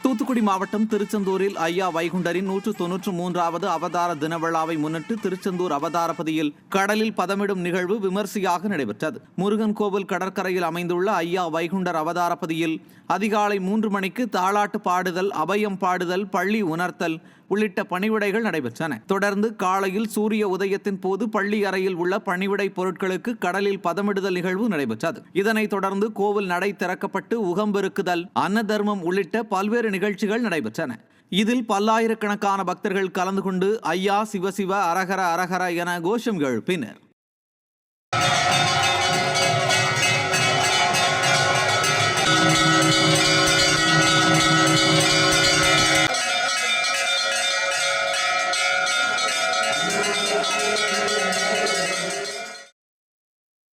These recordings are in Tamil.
தூத்துக்குடி மாவட்டம் திருச்செந்தூரில் ஐயா வைகுண்டரின் 193வது அவதார தின விழாவை முன்னிட்டு திருச்செந்தூர் அவதாரபதியில் கடலில் பதமிடும் நிகழ்வு விமர்சையாக நடைபெற்றது. முருகன் கோவில் கடற்கரையில் அமைந்துள்ள ஐயா வைகுண்டர் அவதாரபதியில் அதிகாலை 3 மணிக்கு தாலாட்டு பாடுதல், அபயம் பாடுதல், பள்ளி உணர்த்தல் உள்ளிட்ட பணிவிடைகள் நடைபெற்றன. தொடர்ந்து காலையில் சூரிய உதயத்தின் போது பள்ளி அறையில் உள்ள பணிவிடை பொருட்களுக்கு கடலில் பதமிடுதல் நிகழ்வு நடைபெற்றது. இதனைத் தொடர்ந்து கோவில் நடை திறக்கப்பட்டு உகம்பெருக்குதல், அன்ன தர்மம் உள்ளிட்ட பல்வேறு நிகழ்ச்சிகள் நடைபெற்றன. இதில் பல்லாயிரக்கணக்கான பக்தர்கள் கலந்து கொண்டு ஐயா சிவசிவ அரகர அரகர என கோஷம் எழுப்பினர்.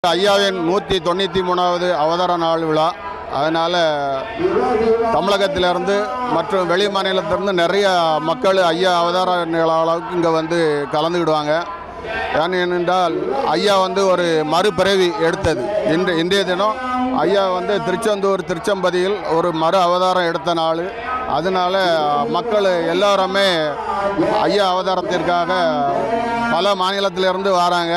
ஐயாவின் 193வது அவதார நாள் விழா. அதனால் தமிழகத்திலிருந்து மற்றும் வெளி மாநிலத்திலிருந்து நிறைய மக்கள் ஐயா அவதார நிகழ்வுக்கு இங்கே வந்து கலந்துக்கிடுவாங்க. ஏனென்றால் ஐயா ஒரு மறுபிறவி எடுத்தது. இன்றைய தினம் ஐயா திருச்செந்தூர் திருச்செம்பதியில் ஒரு மறு அவதாரம் எடுத்த நாள். அதனால மக்கள் எல்லாருமே ஐயா அவதாரத்திற்காக பல மாநிலத்திலிருந்து வராங்க.